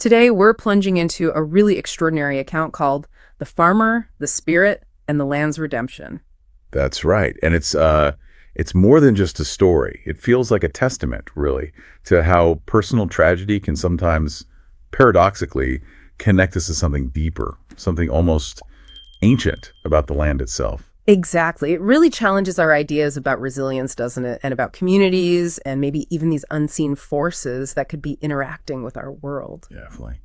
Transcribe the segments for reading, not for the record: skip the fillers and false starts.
Today, we're plunging into a really extraordinary account called The Farmer, the Spirit, and the Land's Redemption. That's right. And it's more than just a story. It feels like a testament, really, to how personal tragedy can sometimes, paradoxically, connect us to something deeper, something almost ancient about the land itself. Exactly. It really challenges our ideas about resilience, doesn't it? And about communities and maybe even these unseen forces that could be interacting with our world. Definitely.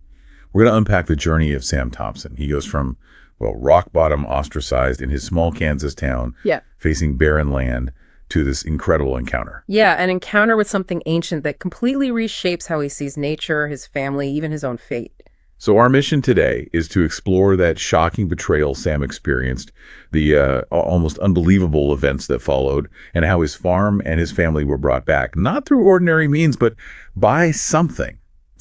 We're going to unpack the journey of Sam Thompson. He goes from, well, rock bottom, ostracized in his small Kansas town, facing barren land, to this incredible encounter. Yeah, an encounter with something ancient that completely reshapes how he sees nature, his family, even his own fate. So our mission today is to explore that shocking betrayal Sam experienced, the almost unbelievable events that followed, and how his farm and his family were brought back, not through ordinary means, but by something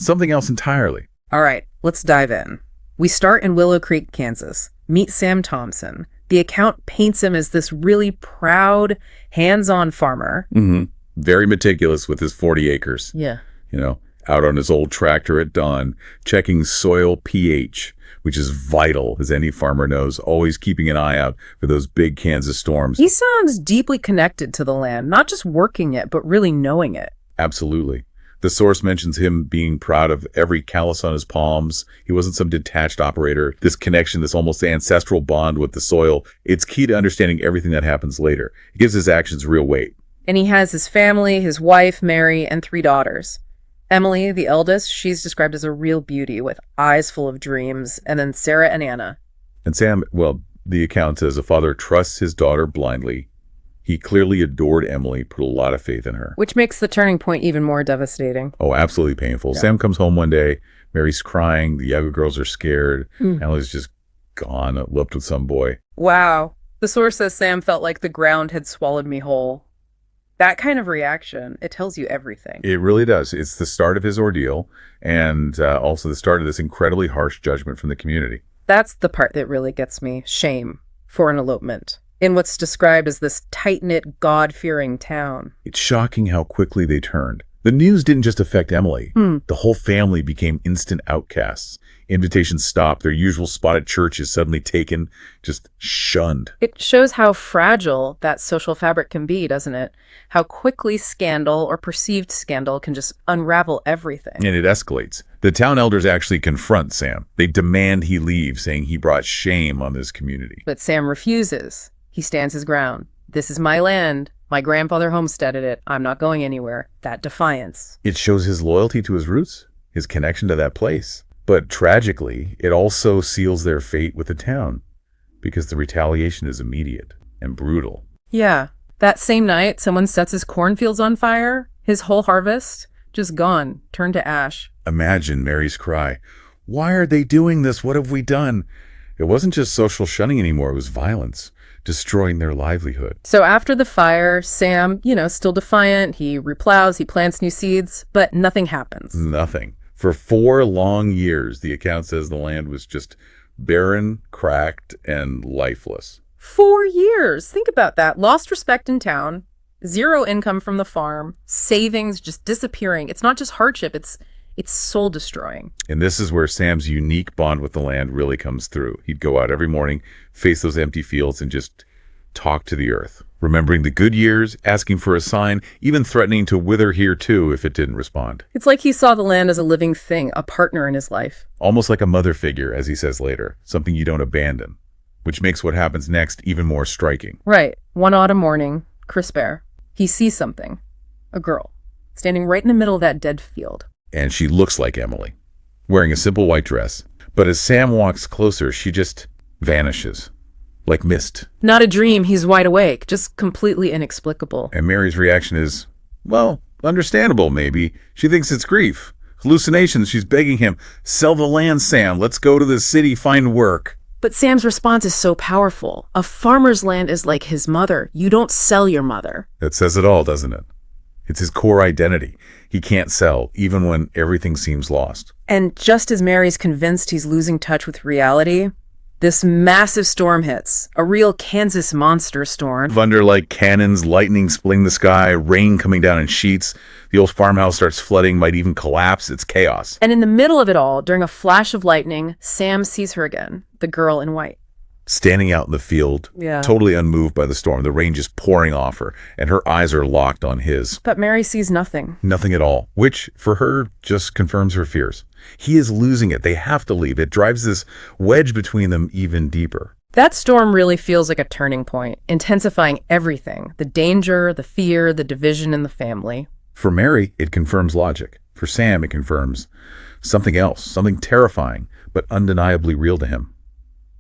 else entirely. All right, let's dive in. We start in Willow Creek, Kansas. Meet Sam Thompson. The account paints him as this really proud, hands-on farmer. Very meticulous with his 40 acres. Yeah. Out on his old tractor at dawn, checking soil pH, which is vital, as any farmer knows, always keeping an eye out for those big Kansas storms. He sounds deeply connected to the land, not just working it, but really knowing it. Absolutely. The source mentions him being proud of every callus on his palms. He wasn't some detached operator. This connection, this almost ancestral bond with the soil, it's key to understanding everything that happens later. It gives his actions real weight. And he has his family, his wife, Mary, and 3 daughters. Emily, the eldest, she's described as a real beauty with eyes full of dreams. And then Sarah and Anna. And Sam, well, the account says a father trusts his daughter blindly. He clearly adored Emily, put a lot of faith in her. Which makes the turning point even more devastating. Oh, absolutely painful. Yeah. Sam comes home one day. Mary's crying. The younger girls are scared. Emily's just gone, eloped with some boy. Wow. The source says Sam felt like the ground had swallowed me whole. That kind of reaction, it tells you everything. It really does. It's the start of his ordeal and also the start of this incredibly harsh judgment from the community. That's the part that really gets me. Shame for an elopement in what's described as this tight-knit, God-fearing town. It's shocking how quickly they turned. The news didn't just affect Emily. The whole family became instant outcasts. Invitations stopped. Their usual spot at church is suddenly taken, just shunned. It shows how fragile that social fabric can be, doesn't it? How quickly scandal or perceived scandal can just unravel everything. And it escalates. The town elders actually confront Sam. They demand he leave, saying he brought shame on this community. But Sam refuses. He stands his ground. This is my land. My grandfather homesteaded it. I'm not going anywhere. That defiance. It shows his loyalty to his roots, his connection to that place. But tragically, it also seals their fate with the town because the retaliation is immediate and brutal. Yeah. That same night, someone sets his cornfields on fire. His whole harvest, just gone, turned to ash. Imagine Mary's cry. Why are they doing this? What have we done? It wasn't just social shunning anymore. It was violence, destroying their livelihood. So after the fire, Sam, still defiant. He replows, he plants new seeds, but nothing happens. Nothing. For 4 long years, the account says the land was just barren, cracked, and lifeless. 4 years. Think about that. Lost respect in town, 0 income from the farm, savings just disappearing. It's not just hardship, it's soul destroying. And this is where Sam's unique bond with the land really comes through. He'd go out every morning, face those empty fields, and just talk to the earth, remembering the good years, asking for a sign, even threatening to wither here too if it didn't respond. It's like he saw the land as a living thing, a partner in his life. Almost like a mother figure, as he says later, something you don't abandon, which makes what happens next even more striking. Right. One autumn morning, crisp air, he sees something, a girl, standing right in the middle of that dead field. And she looks like Emily, wearing a simple white dress. But as Sam walks closer, she just vanishes. Like mist. Not a dream, he's wide awake, just completely inexplicable. And Mary's reaction is, well, understandable maybe. She thinks it's grief. Hallucinations, she's begging him, sell the land, Sam, let's go to the city, find work. But Sam's response is so powerful. A farmer's land is like his mother. You don't sell your mother. That says it all, doesn't it? It's his core identity. He can't sell, even when everything seems lost. And just as Mary's convinced he's losing touch with reality, This massive storm hits, a real Kansas monster storm. Thunder like cannons, lightning splitting the sky, rain coming down in sheets. The old farmhouse starts flooding, might even collapse. It's chaos. And in the middle of it all, during a flash of lightning, Sam sees her again, the girl in white. Standing out in the field, totally unmoved by the storm, the rain just pouring off her, and her eyes are locked on his. But Mary sees nothing. Nothing at all, which, for her, just confirms her fears. He is losing it. They have to leave. It drives this wedge between them even deeper. That storm really feels like a turning point, intensifying everything. The danger, the fear, the division in the family. For Mary, it confirms logic. For Sam, it confirms something else, something terrifying, but undeniably real to him.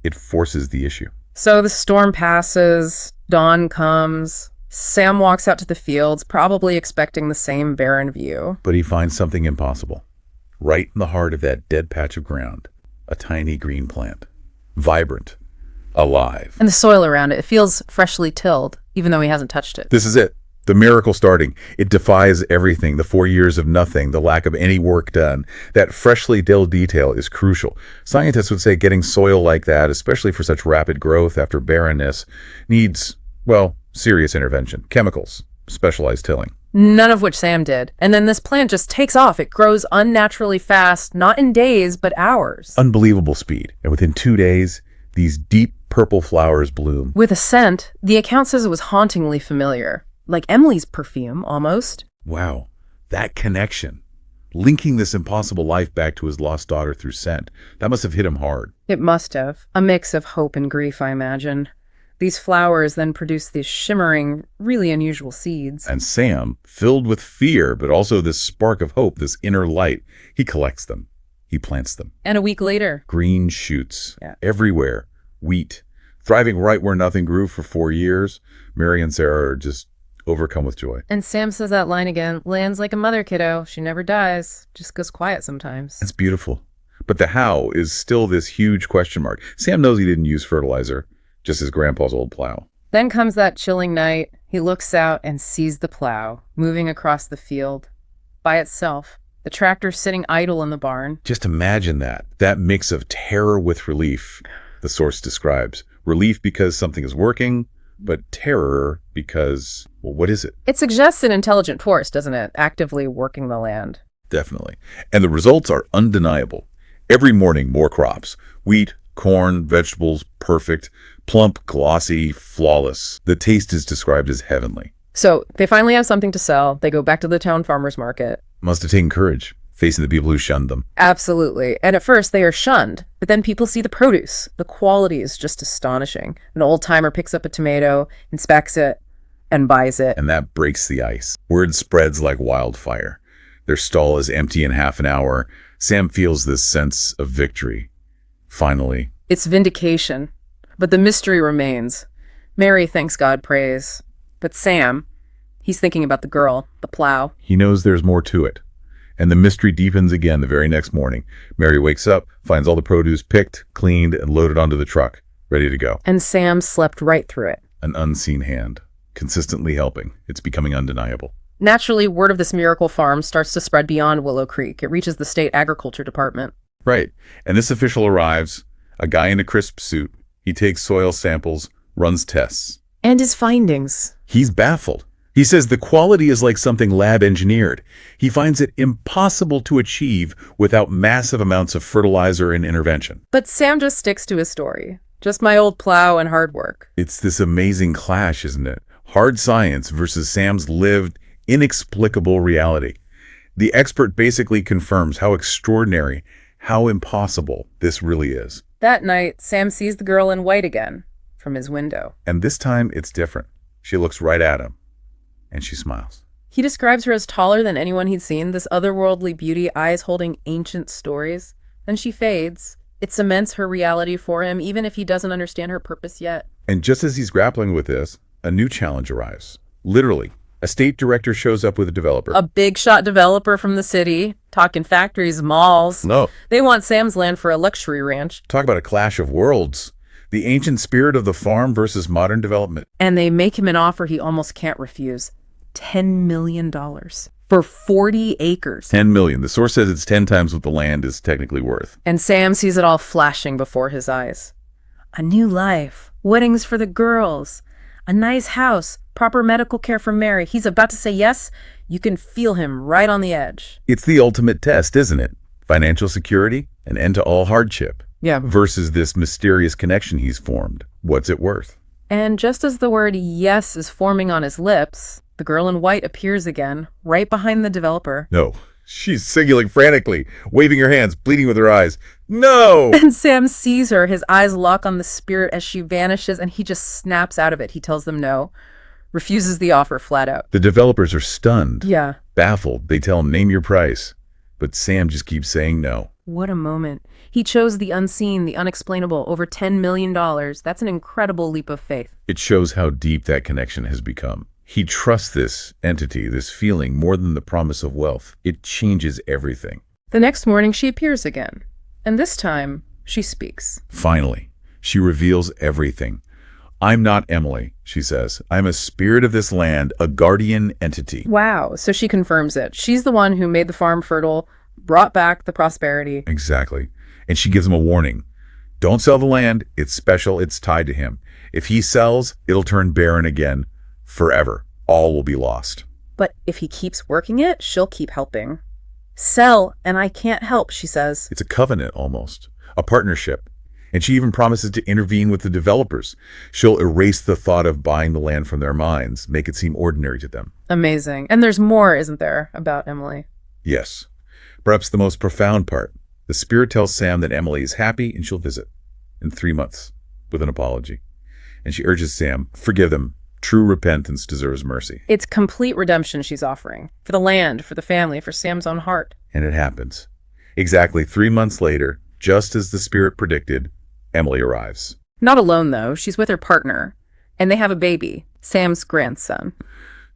It forces the issue. So the storm passes, dawn comes. Sam walks out to the fields, probably expecting the same barren view. But he finds something impossible. Right in the heart of that dead patch of ground, a tiny green plant. Vibrant. Alive. And the soil around it feels freshly tilled, even though he hasn't touched it. This is it. The miracle starting. It defies everything. The 4 years of nothing, the lack of any work done. That freshly tilled detail is crucial. Scientists would say getting soil like that, especially for such rapid growth after barrenness, needs, well, serious intervention. Chemicals, specialized tilling. None of which Sam did. And then this plant just takes off. It grows unnaturally fast, not in days, but hours. Unbelievable speed. And within 2 days, these deep purple flowers bloom. With a scent, the account says it was hauntingly familiar. Like Emily's perfume, almost. Wow, that connection. Linking this impossible life back to his lost daughter through scent. That must have hit him hard. It must have. A mix of hope and grief, I imagine. These flowers then produce these shimmering, really unusual seeds. And Sam, filled with fear, but also this spark of hope, this inner light, he collects them. He plants them. And a week later. Green shoots. Everywhere. Wheat. Thriving right where nothing grew for 4 years. Mary and Sarah are just overcome with joy. And Sam says that line again, lands like a mother, kiddo. She never dies, just goes quiet sometimes. It's beautiful. But the how is still this huge question mark. Sam knows he didn't use fertilizer, just his grandpa's old plow. Then comes that chilling night. He looks out and sees the plow moving across the field by itself. The tractor sitting idle in the barn. Just imagine that mix of terror with relief, the source describes. Relief because something is working, but terror because, well, what is it? It suggests an intelligent force, doesn't it? Actively working the land. Definitely. And the results are undeniable. Every morning, more crops. Wheat, corn, vegetables, perfect, plump, glossy, flawless. The taste is described as heavenly. So they finally have something to sell. They go back to the town farmer's market. Must have taken courage, facing the people who shunned them. Absolutely. And at first they are shunned, but then people see the produce. The quality is just astonishing. An old-timer picks up a tomato, inspects it, and buys it. And that breaks the ice. Word spreads like wildfire. Their stall is empty in half an hour. Sam feels this sense of victory. Finally. It's vindication. But the mystery remains. Mary thanks God praise. But Sam, he's thinking about the girl, the plow. He knows there's more to it. And the mystery deepens again the very next morning. Mary wakes up, finds all the produce picked, cleaned, and loaded onto the truck, ready to go. And Sam slept right through it. An unseen hand, consistently helping. It's becoming undeniable. Naturally, word of this miracle farm starts to spread beyond Willow Creek. It reaches the state agriculture department. Right. And this official arrives, a guy in a crisp suit. He takes soil samples, runs tests. And his findings. He's baffled. He says the quality is like something lab engineered. He finds it impossible to achieve without massive amounts of fertilizer and intervention. But Sam just sticks to his story. Just my old plow and hard work. It's this amazing clash, isn't it? Hard science versus Sam's lived, inexplicable reality. The expert basically confirms how extraordinary, how impossible this really is. That night, Sam sees the girl in white again from his window. And this time, it's different. She looks right at him, and she smiles. He describes her as taller than anyone he'd seen, this otherworldly beauty, eyes holding ancient stories. Then she fades. It cements her reality for him, even if he doesn't understand her purpose yet. And just as he's grappling with this, a new challenge arrives. Literally, a state director shows up with a developer. A big shot developer from the city, talking factories, malls. No. They want Sam's land for a luxury ranch. Talk about a clash of worlds. The ancient spirit of the farm versus modern development. And they make him an offer he almost can't refuse. $10 million for 40 acres. 10 million. The source says it's 10 times what the land is technically worth. And Sam sees it all flashing before his eyes. A new life, weddings for the girls, a nice house, proper medical care for Mary. He's about to say yes. You can feel him right on the edge. It's the ultimate test, isn't it? Financial security, an end to all hardship. Yeah. Versus this mysterious connection he's formed. What's it worth? And just as the word yes is forming on his lips, the girl in white appears again, right behind the developer. No. She's signaling frantically, waving her hands, bleeding with her eyes. No! And Sam sees her, his eyes lock on the spirit as she vanishes, and he just snaps out of it. He tells them no, refuses the offer flat out. The developers are stunned. Yeah. Baffled. They tell him, name your price. But Sam just keeps saying no. What a moment. He chose the unseen, the unexplainable, over $10 million. That's an incredible leap of faith. It shows how deep that connection has become. He trusts this entity, this feeling, more than the promise of wealth. It changes everything. The next morning, she appears again. And this time, she speaks. Finally, she reveals everything. I'm not Emily, she says. I'm a spirit of this land, a guardian entity. Wow. So she confirms it. She's the one who made the farm fertile, brought back the prosperity. Exactly. And she gives him a warning. Don't sell the land. It's special. It's tied to him. If he sells, it'll turn barren again. Forever. All will be lost. But if he keeps working it, she'll keep helping. Sell, and I can't help, she says. It's a covenant almost, a partnership. And she even promises to intervene with the developers. She'll erase the thought of buying the land from their minds, make it seem ordinary to them. Amazing. And there's more, isn't there, about Emily? Yes. Perhaps the most profound part. The spirit tells Sam that Emily is happy and she'll visit in 3 months with an apology. And she urges Sam, forgive them. True repentance deserves mercy. It's complete redemption she's offering. For the land, for the family, for Sam's own heart. And it happens. Exactly 3 months later, just as the spirit predicted, Emily arrives. Not alone, though. She's with her partner. And they have a baby, Sam's grandson.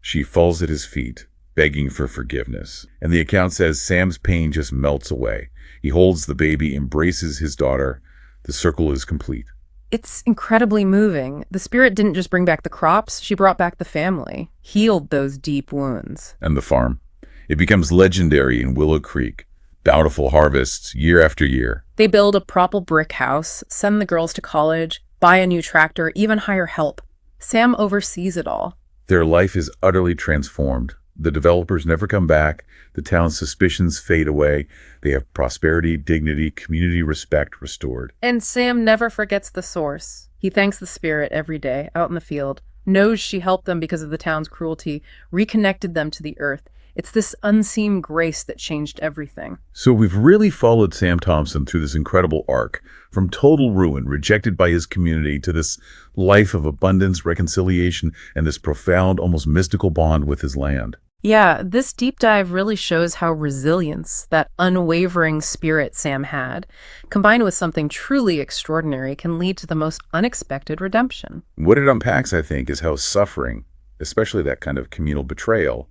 She falls at his feet, begging for forgiveness. And the account says Sam's pain just melts away. He holds the baby, embraces his daughter. The circle is complete. It's incredibly moving. The spirit didn't just bring back the crops, she brought back the family, healed those deep wounds. And the farm. It becomes legendary in Willow Creek. Bountiful harvests year after year. They build a proper brick house, send the girls to college, buy a new tractor, even hire help. Sam oversees it all. Their life is utterly transformed. The developers never come back. The town's suspicions fade away. They have prosperity, dignity, community respect restored. And Sam never forgets the source. He thanks the spirit every day out in the field, knows she helped them because of the town's cruelty, reconnected them to the earth. It's this unseen grace that changed everything. So we've really followed Sam Thompson through this incredible arc, from total ruin, rejected by his community, to this life of abundance, reconciliation, and this profound, almost mystical bond with his land. Yeah, this deep dive really shows how resilience, that unwavering spirit Sam had, combined with something truly extraordinary, can lead to the most unexpected redemption. What it unpacks, I think, is how suffering, especially that kind of communal betrayal,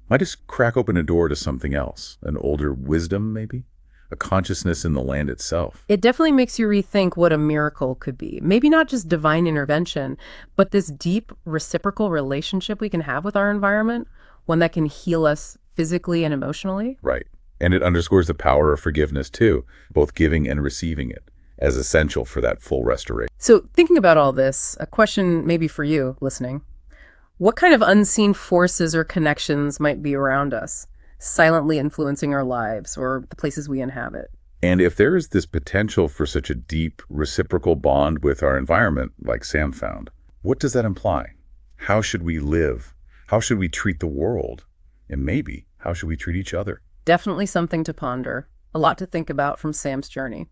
might just crack open a door to something else, an older wisdom, maybe? A consciousness in the land itself. It definitely makes you rethink what a miracle could be. Maybe not just divine intervention, but this deep reciprocal relationship we can have with our environment, one that can heal us physically and emotionally. Right. And it underscores the power of forgiveness, too, both giving and receiving it, as essential for that full restoration. So thinking about all this, a question maybe for you listening. What kind of unseen forces or connections might be around us, silently influencing our lives or the places we inhabit? And if there is this potential for such a deep reciprocal bond with our environment, like Sam found, what does that imply? How should we live? How should we treat the world? And maybe, how should we treat each other? Definitely something to ponder. A lot to think about from Sam's journey.